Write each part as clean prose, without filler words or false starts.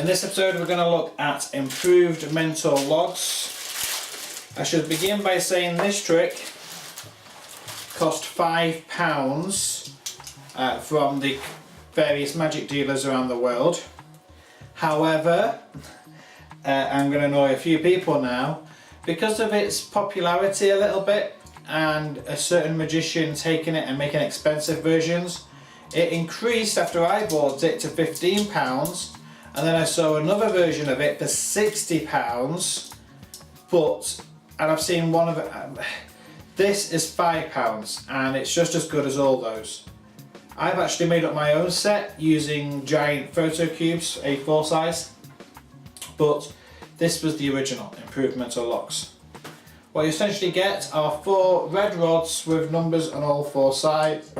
In this episode we're going to look at improved mentor logs. I should begin by saying this trick cost £5 from the various magic dealers around the world. However, I'm going to annoy a few people now. Because of its popularity a little bit and a certain magician taking it and making expensive versions, it increased after I bought it to £15, and then I saw another version of it for £60, and I've seen one of it, this is £5 and it's just as good as all those. I've actually made up my own set using giant photo cubes, A4 size, but this was the original improved mentor logs. What you essentially get are 4 red rods with numbers on all 4 sides,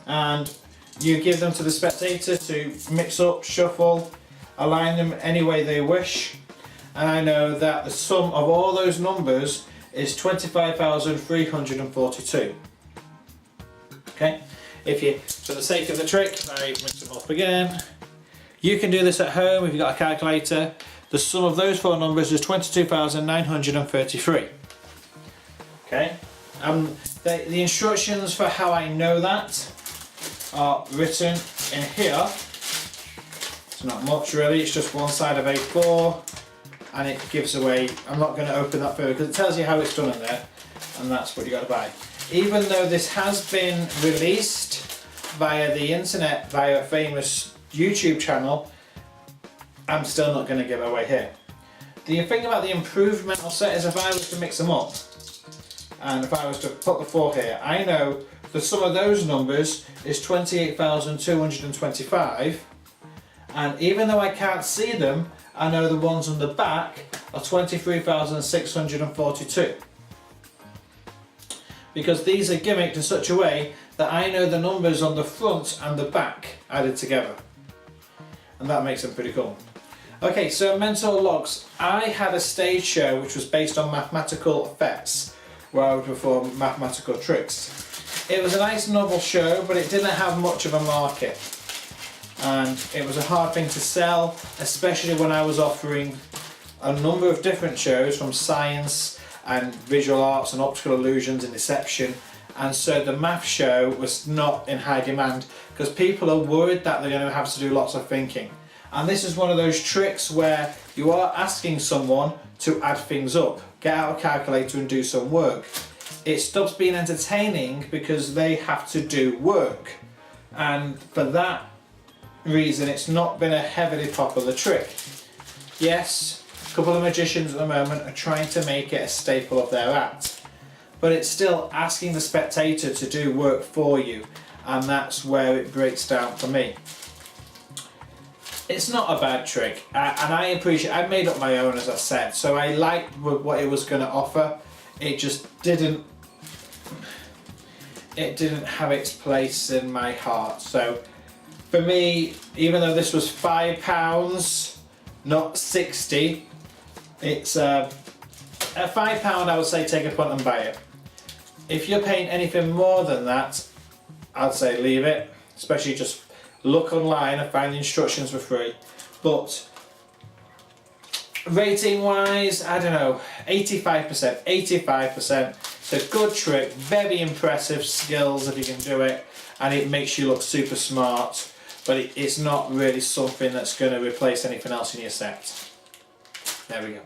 and you give them to the spectator to mix up, shuffle, align them any way they wish, and I know that the sum of all those numbers is 25,342. Okay, for the sake of the trick, I mix them up again. You can do this at home if you've got a calculator. The sum of those 4 numbers is 22,933. Okay, the instructions for how I know that are written in here. It's not much really, it's just one side of A4, and it gives away, I'm not going to open that further because it tells you how it's done in there, and that's what you got to buy. Even though this has been released via the internet, via a famous YouTube channel, I'm still not going to give it away here. The thing about the improved mental set is if I was to mix them up, and if I was to put the 4 here, I know the sum of those numbers is 28,225, and even though I can't see them, I know the ones on the back are 23,642. Because these are gimmicked in such a way that I know the numbers on the front and the back added together. And that makes them pretty cool. Okay, so mentor logs. I had a stage show which was based on mathematical effects, where I would perform mathematical tricks. It was a nice novel show, but it didn't have much of a market. And it was a hard thing to sell, especially when I was offering a number of different shows from science and visual arts and optical illusions and deception, and so the math show was not in high demand because people are worried that they're going to have to do lots of thinking. And this is one of those tricks where you are asking someone to add things up, get out a calculator and do some work. It stops being entertaining because they have to do work, and for that reason it's not been a heavily popular trick. Yes, a couple of magicians at the moment are trying to make it a staple of their act, but it's still asking the spectator to do work for you, and that's where it breaks down for me. It's not a bad trick, and I appreciate, I made up my own as I said, so I liked what it was going to offer. It just didn't have its place in my heart. So for me, even though this was £5, not 60, it's at £5 I would say take a punt and buy it. If you're paying anything more than that, I'd say leave it, especially just look online and find the instructions for free. But rating wise, I don't know, 85%. It's a good trick, very impressive skills if you can do it, and it makes you look super smart, but it's not really something that's going to replace anything else in your set. There we go.